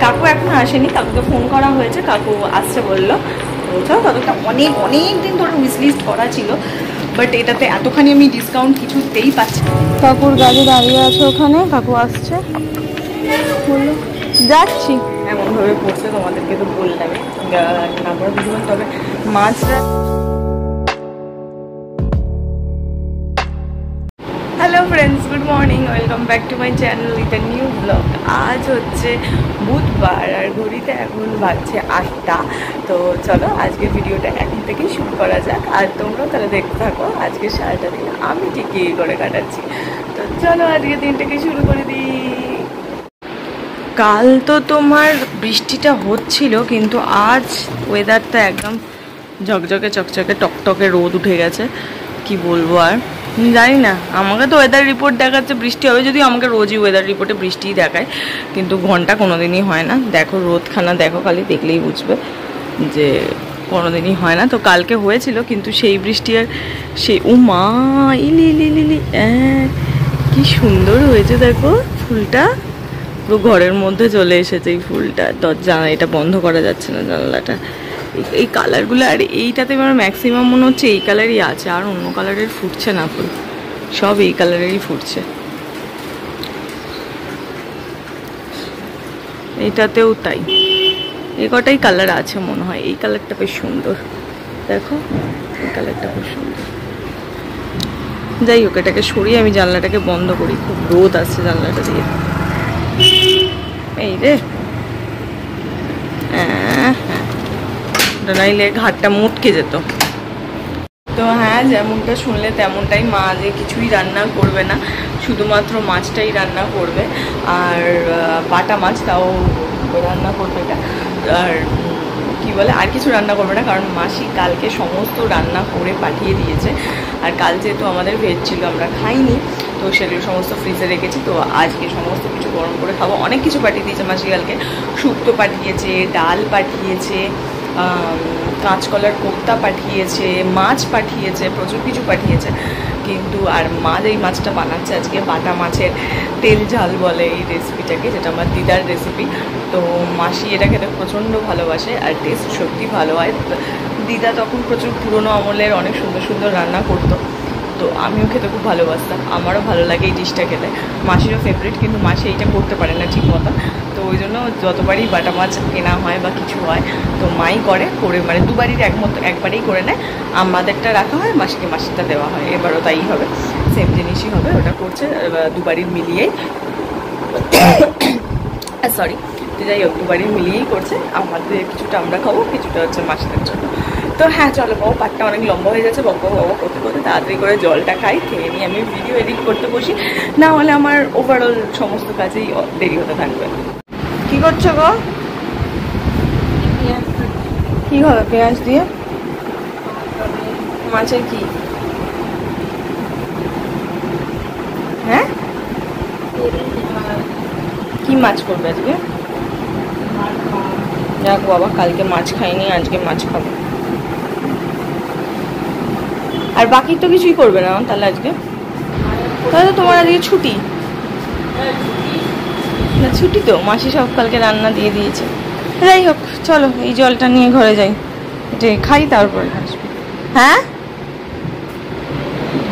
কাকু এখন আসেনি, কাকুকে ফোন করা হয়েছে, কাকু আসছে বললো। তো চলো, ততটা অনেক অনেক দিন ধরে উইশ লিস্ট করা ছিল, বাট এটাতে এতখানি আমি ডিসকাউন্ট কিছুতেই পাচ্ছি। কাকুর গাড়ি দাঁড়িয়ে আছে ওখানে, কাকু আসছে বললো যাচ্ছি, এমনভাবে পড়ছে তোমাদেরকে তো বললাম না করে বুঝবেন। তবে মাছটা hello friends, good morning, welcome back to my channel with a new blog. আজ হচ্ছে বুধবার আর ঘড়িতে এখন বাজছে 8টা। তো চলো আজকের ভিডিওটা এখন থেকেই শুরু করা যাক, আর তোমরাও তাহলে দেখতে থাকো আজকে সারাটা দিন আমি ঠিক কী করে কাটাচ্ছি। তো চলো আজকে দিনটাকে শুরু করে দিই। কাল তো তোমার বৃষ্টিটা হচ্ছিল, কিন্তু আজ ওয়েদারটা একদম ঝকঝকে চকচকে টকটকে রোদ উঠে গেছে। কি বলবো আর জানি না, আমাকে তো ওয়েদার রিপোর্ট দেখাচ্ছে বৃষ্টি হবে, যদিও আমাকে রোজই ওয়েদার রিপোর্টে বৃষ্টিই দেখায়, কিন্তু ঘন্টা কোনোদিনই হয় না। দেখো রোদখানা দেখো, খালি দেখলেই বুঝবে যে কোনোদিনই হয় না। তো কালকে হয়েছিল, কিন্তু সেই বৃষ্টি আর সেই মা ইলি ইলি ইলি কি সুন্দর হয়েছে দেখো ফুলটা, পুরো ঘরের মধ্যে চলে এসেছে এই ফুলটা। দরজা এটা বন্ধ করা যাচ্ছে না, জানলাটা। এই কালারগুলো, আর এইটাতে আমার ম্যাক্সিমাম মনে হচ্ছে এই কালারই আছে, আর অন্য কালারের ফুটছে না ফুল, সব এই কালারেরই ফুটছে। এইটাতেও তাই, এই কটাই কালার আছে মনে হয়। এই কালারটা বেশ সুন্দর, দেখো এই কালারটা খুব সুন্দর। যাই হোক, এটাকে সরিয়ে আমি জানলাটাকে বন্ধ করি, খুব রোদ আসছে জানলাটা দিয়ে। এই রে, নাইলে ঘাটটা মুটকে যেত। তো হ্যাঁ, যেমনটা শুনলে তেমনটাই, মা যে কিছুই রান্না করবে না, শুধুমাত্র মাছটাই রান্না করবে, আর বাটা মাছ তাও রান্না করবে এটা। আর কি বলে, আর কিছু রান্না করবে না, কারণ মাসি কালকে সমস্ত রান্না করে পাঠিয়ে দিয়েছে। আর কাল যেহেতু আমাদের ভেজ ছিল, আমরা খাইনি, তো সেগুলো সমস্ত ফ্রিজে রেখেছি। তো আজকে সমস্ত কিছু গরম করে খাবো। অনেক কিছু পাঠিয়ে দিয়েছে মাসি কালকে, শুক্তো পাঠিয়েছে, ডাল পাঠিয়েছে, কাঁচকলার কোপ্তা পাঠিয়েছে, মাছ পাঠিয়েছে, প্রচুর কিছু পাঠিয়েছে। কিন্তু আর মা এই মাছটা বানাচ্ছে আজকে, বাটা মাছের তেল ঝাল বলে এই রেসিপিটাকে, যেটা আমার দিদার রেসিপি। তো মাসি এটা খেতে প্রচণ্ড ভালোবাসে, আর টেস্ট সত্যি ভালো হয়। দিদা তখন প্রচুর পুরনো আমলের অনেক সুন্দর সুন্দর রান্না করতো, তো আমিও খেতে খুব ভালোবাসতাম, আমারও ভালো লাগে এই ডিশটা খেতে। মাসিরও ফেভারিট, কিন্তু মাসি এইটা করতে পারে না ঠিক মতো। তো ওই জন্য যতবারই বাটা মাছ কেনা হয় বা কিছু হয়, তো মাই করে মানে দুবারই একবারেই করে নেয়। আমাদেরটা রাখা হয়, মাসিকে মাসিটা দেওয়া হয়। এবারও তাই হবে, সেম জিনিসই হবে, ওটা করছে দুবারই মিলিয়েই। সরি, যাই হোক, দুবারই মিলিয়েই করছে। আমাদের কিছুটা আমরা খাবো, কিছুটা হচ্ছে মাসিদের জন্য। তো হ্যাঁ চলো, বাবা পাটটা অনেক লম্বা হয়ে যাচ্ছে, বক বক করতে করতে তাড়াতাড়ি করে জলটা খাই, খেয়ে নিয়ে আমি ভিডিও এডিট করতে বসি, না হলে আমার ওভারঅল সমস্ত কাজেই দেরি হতে থাকবে। কি করছো গো? কি হবে পেঁয়াজ দিয়ে? মাছের কি? হ্যাঁ, কি মাছ করবে আজকে? যাক বাবা, কালকে মাছ খাইনি, আজকে মাছ খাবো। আর বাকি তো কিছুই করবে না তাহলে আজকে? তাহলে তো তোমার আজকে ছুটি না? ছুটি তো, মাসি সব কালকে রান্না দিয়ে দিয়েছে। যাই হোক চলো, এই জলটা নিয়ে ঘরে যাই, এটা খাই, তারপরে আসবো। হ্যাঁ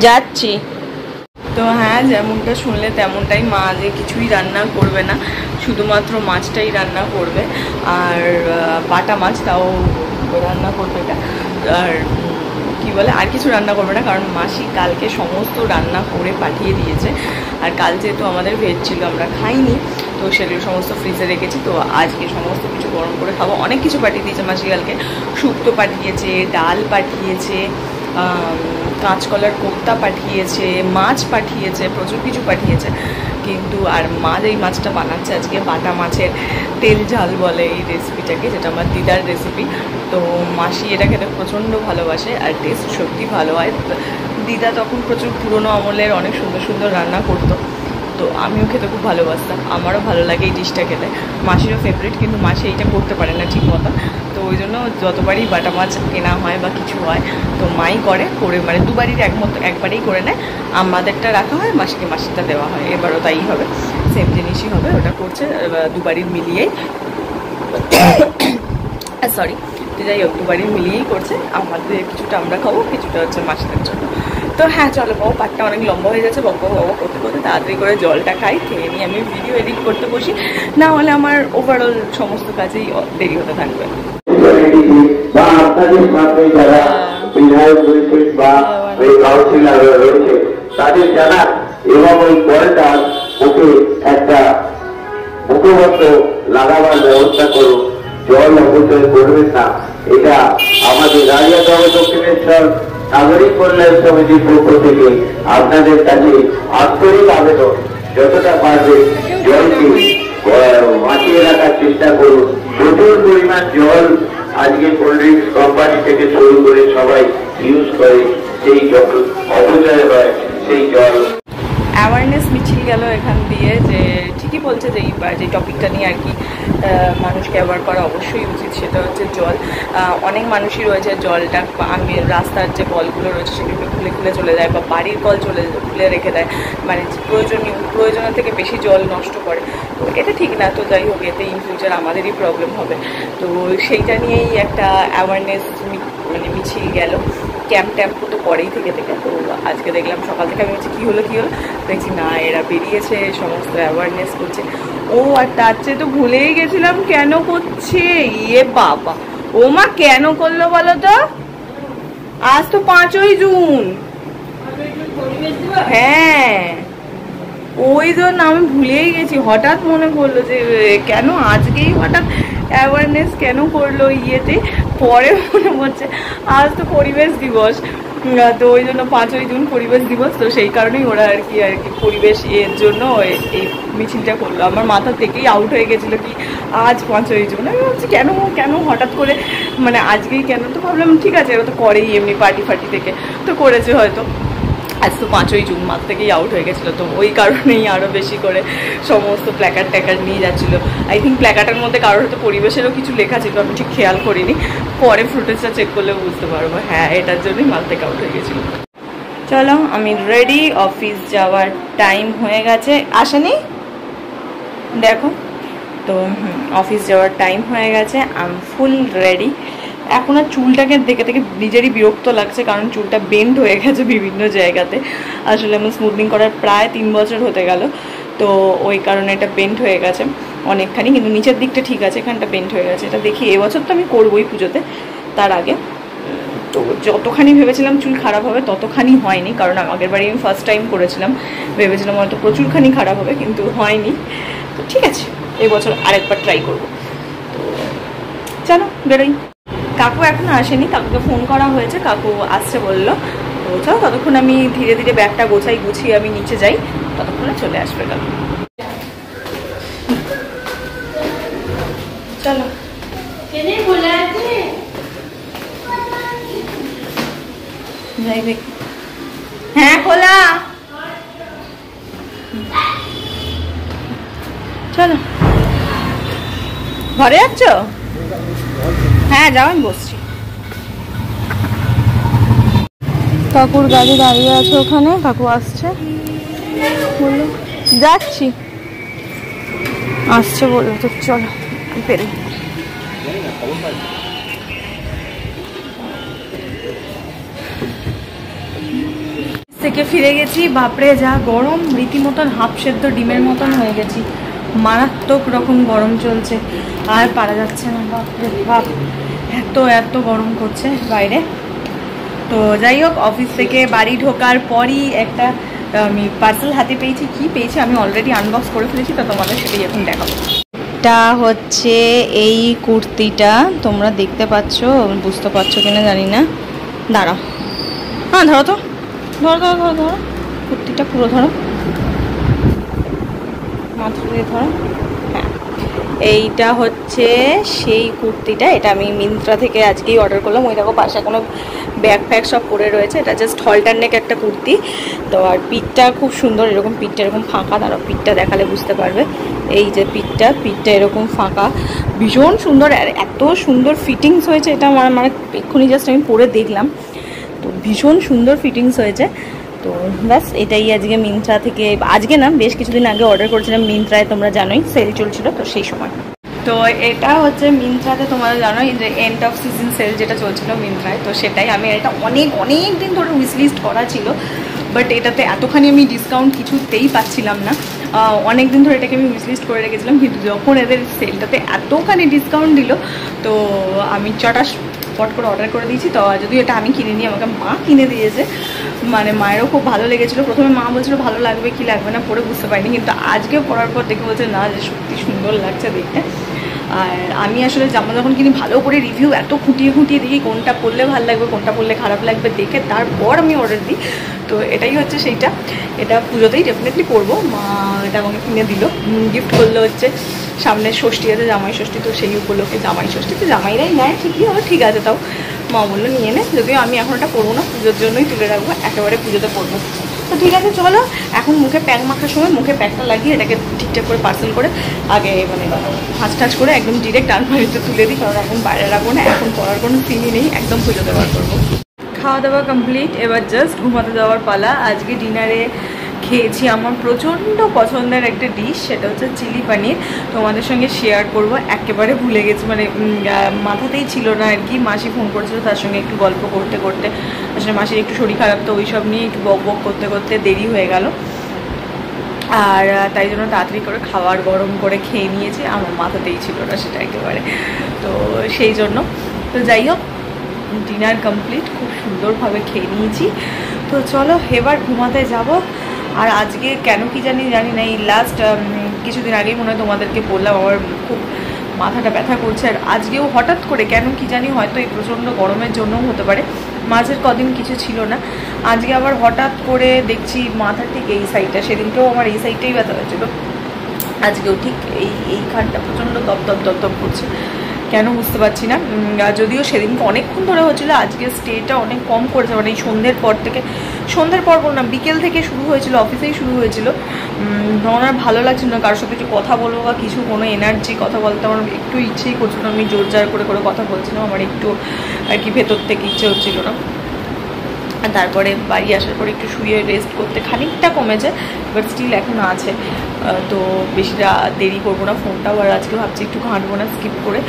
যাচ্ছি। তো হ্যাঁ, যেমনটা শুনলে তেমনটাই, মা যে কিছুই রান্না করবে না, শুধুমাত্র মাছটাই রান্না করবে, আর বাটা মাছ তাও রান্না করবে এটা। আর কি বলে, আর কিছু রান্না করবে না, কারণ মাসি কালকে সমস্ত রান্না করে পাঠিয়ে দিয়েছে। আর কাল যেহেতু আমাদের ভেজ ছিল, আমরা খাইনি, তো সেগুলো সমস্ত ফ্রিজে রেখেছি। তো আজকে সমস্ত কিছু গরম করে খাবো। অনেক কিছু পাঠিয়ে দিয়েছে মাসি কালকে, শুক্তো পাঠিয়েছে, ডাল পাঠিয়েছে, কাঁচকলার কোপ্তা পাঠিয়েছে, মাছ পাঠিয়েছে, প্রচুর কিছু পাঠিয়েছে। কিন্তু আর মা এই মাছটা বানাচ্ছে আজকে, বাটা মাছের তেল ঝাল বলে এই রেসিপিটাকে, যেটা আমার দিদার রেসিপি। তো মাসি এটা খেতে প্রচণ্ড ভালোবাসে, আর টেস্ট সত্যি ভালো হয়। দিদা তখন প্রচুর পুরনো আমলের অনেক সুন্দর সুন্দর রান্না করতো, তো আমিও খেতে খুব ভালোবাসতাম, আমারও ভালো লাগে এই ডিশটা খেতে। মাসিরও ফেভারিট, কিন্তু মাসি এইটা করতে পারে না ঠিক মতো। তো ওই জন্য যতবারই বাটা মাছ কেনা হয় বা কিছু হয়, তো মাই করে মানে দুবারই একবারেই করে নেয়। আমাদেরটা রাখা হয়, মাসিকে মাসিটা দেওয়া হয়। এবারও তাই হবে, সেম জিনিস জিনিসই হবে, ওটা করছে দুবারির মিলিয়েই, সরি, যাই হোক দুবারির মিলিয়েই করছে। আমাদের কিছুটা আমরা খাবো, কিছুটা হচ্ছে মাসিদের জন্য। তো হ্যাঁ চলো বাবু, পাটটা অনেক লম্বা হয়ে যাচ্ছে, বক বক করতে করতে তাড়াতাড়ি করে জলটা খাই, খেয়ে নিয়ে আমি ভিডিও এডিট করতে বসি, না হলে আমার ওভারঅল সমস্ত কাজেই দেরি হতে থাকবে। বা আপনাদের সামনে যারা বিধায়ক রয়েছে বা ওই কাউন্সিলর রয়েছে তাদের জানান এবং ওই কলটার মুখে একটা মুখবন্ধ লাগাবার ব্যবস্থা করুন, জল অপচয় করবেন না। এটা আমাদের রাজিয়াদহ দক্ষিণেশ্বর নাগরিক কল্যাণ সমিতির পক্ষ থেকে আপনাদের কাছে আন্তরিক আবেদন, যতটা পারবে জলকে বাঁচিয়ে রাখার চেষ্টা করুন। প্রচুর পরিমাণ জল আজকে কোল্ড ড্রিঙ্কস কোম্পানি থেকে শুরু করে সবাই ইউজ করে, সেই জল অপচয় হয়, সেই জল। অ্যাওয়ারনেস মিছিল গেল এখান দিয়ে, যে ঠিকই বলছে যে যে টপিকটা নিয়ে আর কি মানুষকে অ্যাওয়ার করা অবশ্যই উচিত, সেটা হচ্ছে জল। অনেক মানুষই রয়েছে জলটা আমি রাস্তার যে কলগুলো রয়েছে সেগুলো খুলে খুলে চলে যায়, বা বাড়ির কল খুলে রেখে দেয়, মানে প্রয়োজনের থেকে বেশি জল নষ্ট করে। তো এটা ঠিক না। তো যাই হোক, এতে ইন ফিউচার আমাদেরই প্রবলেম হবে। তো সেইটা নিয়েই একটা অ্যাওয়ারনেস মানে মিছিল গেল, ক্যাম্প ট্যাম্প তো পরেই থেকে। তো আজকে দেখলাম সকাল থেকে, আমি বলছি কী হলো দেখছি না এরা বেরিয়েছে সমস্ত অ্যাওয়ারনেস করছে। ও আর তার চেয়ে তো ভুলেই গেছিলাম কেন করছে, ইয়ে বাবা, ও মা কেন করলো বলো তো? আজ তো 5ই জুন। হ্যাঁ ওই জন্য আমি ভুলেই গেছি, হঠাৎ মনে পড়লো যে কেন আজকেই হঠাৎ অ্যাওয়ারনেস কেন করলো ইয়েতে। পরে মনে পড়ছে আজ তো পরিবেশ দিবস, তো ওই জন্য 5ই জুন পরিবেশ দিবস, তো সেই কারণেই ওরা আর কি পরিবেশ এর জন্য এই মিছিলটা করলো। আমার মাথা থেকেই আউট হয়ে গেছিলো কি আজ 5ই জুন। আমি ভাবছি কেন হঠাৎ করে, মানে আজকেই কেন। তো ভাবলাম ঠিক আছে, ওরা তো করেই এমনি পার্টি থেকে, তো করেছে হয়তো। আজ তো 5ই জুন, মাথা থেকেই আউট হয়ে গেছিলো। তো ওই কারণেই আরও বেশি করে সমস্ত প্ল্যাকার্ড ট্যাকার্ড নিয়ে যাচ্ছিলো। আই থিঙ্ক প্ল্যাকার্ডের মধ্যে কারোর হয়তো পরিবেশেরও কিছু লেখা ছিল, আমি ঠিক খেয়াল করিনি, পরে ফুটেজটা চেক করলে বুঝতে পারবো। হ্যাঁ এটার জন্যই মাথা থেকে আউট হয়ে গেছিলো। চলো আমি রেডি, অফিস যাওয়ার টাইম হয়ে গেছে। আসেনি দেখো, তো অফিস যাওয়ার টাইম হয়ে গেছে, আই এম ফুল রেডি। এখন আর চুলটাকে দেখে নিজেরই বিরক্ত লাগছে, কারণ চুলটা বেন্ড হয়ে গেছে বিভিন্ন জায়গাতে। আসলে আমার স্মুথনিং করার প্রায় 3 বছর হতে গেল, তো ওই কারণে এটা বেন্ড হয়ে গেছে অনেকখানি, কিন্তু নিচের দিকটা ঠিক আছে, এখানটা বেন্ড হয়ে গেছে। এটা দেখি এবছর তো আমি করবোই পুজোতে, তার আগে। তো যতখানি ভেবেছিলাম চুল খারাপ হবে ততখানি হয়নি, কারণ আগের বাড়ি আমি ফার্স্ট টাইম করেছিলাম, ভেবেছিলাম হয়তো প্রচুরখানি খারাপ হবে, কিন্তু হয়নি। তো ঠিক আছে, এবছর আরেকবার ট্রাই করবো। তো চলো বেরোই। কাকু এখনো আসেনি, কাকুকে ফোন করা হয়েছে, কাকু আসছে বললো। তো চলো ততক্ষণ আমি ধীরে ধীরে ব্যাগটা গুছিয়ে আমি নিচে যাই, ততক্ষণে চলে আসবে কাকু। চলো যাই দেখি। হ্যাঁ খোলা, চলো ঘরে যাচ্ছ? হ্যাঁ যাও, আমি বসছি। কাকুর গাড়ি দাঁড়িয়ে আছে ওখানে, কাকু আসছে বললো যাচ্ছি, আসছে বললো। তো চলো বেরোই। থেকে ফিরে গেছি, বাপরে যা গরম, রীতিমতন হাফ সেদ্ধ ডিমের মতন হয়ে গেছি, মারাত্মক রকম গরম চলছে, আর পারা যাচ্ছে না। বাপরে বাপ, এত গরম করছে বাইরে। তো যাই হোক, অফিস থেকে বাড়ি ঢোকার পরই একটা আমি পার্সেল হাতে পেয়েছি। কি পেয়েছি আমি অলরেডি আনবক্স করে ফেলেছি, তো তোমাদের সেটাই এখন দেখাবো। এটা হচ্ছে এই কুর্তিটা, তোমরা দেখতে পাচ্ছ, বুঝতে পারছো কিনা জানি না, দাঁড়াও। হ্যাঁ ধরো তো, ধরো কুর্তিটা পুরো ধরো, মাথা দিয়ে ধরো। হ্যাঁ এইটা হচ্ছে সেই কুর্তিটা, এটা আমি মিন্ত্রা থেকে আজকেই অর্ডার করলাম। ওই দেখো পাশে কোনো ব্যাগ ফ্যাগ সব পরে রয়েছে, এটা জাস্ট হলটার নেক একটা কুর্তি। তো আর পিঠটা খুব সুন্দর, এরকম পিঠটা এরকম ফাঁকা, দাঁড়াও পিঠটা দেখালে বুঝতে পারবে। এই যে পিঠটা এরকম ফাঁকা, ভীষণ সুন্দর, আর এত সুন্দর ফিটিংস হয়েছে এটা, মানে এক্ষুনি জাস্ট আমি পরে দেখলাম, তো ভীষণ সুন্দর ফিটিংস হয়েছে। তো ব্যাস এটাই আজকে মিন্ত্রা থেকে, আজকে না বেশ কিছুদিন আগে অর্ডার করেছিলাম মিন্ত্রায়, তোমরা জানোই সেল চলছিল তো সেই সময়। তো এটা হচ্ছে মিন্ত্রাতে, তোমরা জানো এই যে এন্ড অফ সিজন সেল যেটা চলছিল মিন্ত্রায়, তো সেটাই আমি এটা অনেক দিন ধরে উইশলিস্ট করা ছিল, বাট এটাতে এতখানি আমি ডিসকাউন্ট কিছুতেই পাচ্ছিলাম না। অনেক দিন ধরে এটাকে আমি উইশলিস্ট করে রেখেছিলাম, কিন্তু যখন এদের সেলটাতে এতখানি ডিসকাউন্ট দিল তো আমি পট করে অর্ডার করে দিয়েছি। তো যদিও এটা আমি কিনে নিয়ে আমাকে মা কিনে দিয়েছে, মানে মায়েরও খুব ভালো লেগেছিলো। প্রথমে মা বলছিল ভালো লাগবে কি লাগবে না, পরে বুঝতে পারিনি, কিন্তু আজকে পরার পর দেখে বলছে না যে সত্যি সুন্দর লাগছে দেখতে। আর আমি আসলে জামা যখন কিনি ভালো করে রিভিউ এত খুঁটিয়ে দেখি কোনটা পরলে ভালো লাগবে কোনটা পরলে খারাপ লাগবে দেখে তারপর আমি অর্ডার দিই। তো এটাই হচ্ছে সেইটা, এটা পুজোতেই ডেফিনেটলি পরবো। মা এটা আমাকে কিনে দিল, গিফট করলো হচ্ছে সামনে ষষ্ঠী আছে, জামাই ষষ্ঠী, তো সেই উপলক্ষে জামাই ষষ্ঠীতে জামাইরাই নেয় ঠিকই, ঠিক আছে, তাও মা বললো নিয়ে নে, যদিও আমি এখন এটা পরবো না, পুজোর জন্যই তুলে রাখবো, একেবারে পুজোতে পরবো। তো ঠিক আছে চলো, এখন মুখে প্যাক মাখার সময় মুখে প্যাকটা লাগিয়ে এটাকে ঠিকঠাক করে পার্সেল করে আগে মানে হাঁচ করে একদম ডিরেক্ট আলমারিতে তুলে দিই, কারণ এখন বাইরে রাখবো না, এখন পড়ার কোনো সিনই নেই, একদম পুজোতে বার করবো। খাওয়া দাওয়া কমপ্লিট, এবার জাস্ট ঘুমাতে যাওয়ার পালা। আজকে ডিনারে খেয়েছি আমার প্রচণ্ড পছন্দের একটা ডিশ, সেটা হচ্ছে চিলি পনির। তোমাদের সঙ্গে শেয়ার করব, একেবারে ভুলে গেছি, মানে মাথাতেই ছিল না আর কি। মাসি ফোন করেছিল, তার সঙ্গে একটু গল্প করতে আসলে মাসির একটু শরীর খারাপ, তো ওই সব নিয়ে একটু বক করতে দেরি হয়ে গেল, আর তাই জন্য তাড়াতাড়ি করে খাবার গরম করে খেয়ে নিয়েছি, আমার মাথাতেই ছিল না সেটা একেবারে, তো সেই জন্য। তো যাই হোক, ডিনার কমপ্লিট, খুব সুন্দরভাবে খেয়ে নিয়েছি। তো চলো এবার ঘুমাতে যাব। আর আজকে কেন কি জানি না, এই লাস্ট কিছুদিন আগেই মনে হয় তোমাদেরকে বললাম আমার খুব মাথাটা ব্যথা করছে, আর আজকেও হঠাৎ করে কেন কি জানি, হয়তো এই প্রচণ্ড গরমের জন্যও হতে পারে, মাঝের কদিন কিছু ছিল না, আজকে আবার হঠাৎ করে দেখছি মাথা ঠিক এই সাইডটা, সেদিনকেও আমার এই সাইডটাই ব্যথা হয়েছিল, আজকেও ঠিক এইখানটা প্রচণ্ড দপ করছে, কেন বুঝতে পারছি না। যদিও সেদিনকে অনেকক্ষণ ধরে হচ্ছিলো, আজকে স্টেটা অনেক কম করেছে, মানে এই সন্ধ্যের পর বললাম বিকেল থেকে শুরু হয়েছিল, অফিসেই শুরু হয়েছিল, তখন আর ভালো লাগছিল না কারোর সাথে একটু কথা বলবো বা কিছু, কোনো এনার্জি, কথা বলতে আমার একটু ইচ্ছেই করছিল না, আমি জোর জার করে কথা বলছিলাম, আমার একটু আর কি ভেতর থেকে ইচ্ছে হচ্ছিল না। আর তারপরে বাড়ি আসার পরে একটু শুয়ে রেস্ট করতে খানিকটা কমেছে, বাট স্টিল এখন আছে, তো বেশি দেরি করবো না, ফোনটাও আর আজকে ভাবছি একটু ঘাঁটবো না, স্কিপ করে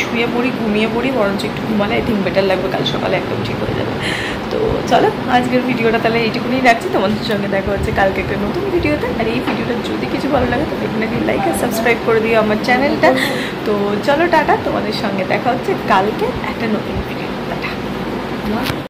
শুয়ে পড়ি, ঘুমিয়ে পড়ি, বরঞ্চ একটু ঘুমালে আই থিঙ্ক বেটার লাগবে, কাল সকালে একদম ঠিক হয়ে যাবে। তো চলো আজকের ভিডিওটা তাহলে এইটুকুনি রাখছি, তোমাদের সঙ্গে দেখা হচ্ছে কালকে একটা নতুন ভিডিওতে। আর এই ভিডিওটা যদি কিছু ভালো লাগে তো ডেফিনেটলি লাইক আর সাবস্ক্রাইব করে দিও আমার চ্যানেলটা। তো চলো টাটা, তোমাদের সঙ্গে দেখা হচ্ছে কালকে একটা নতুন ভিডিও, টাটা।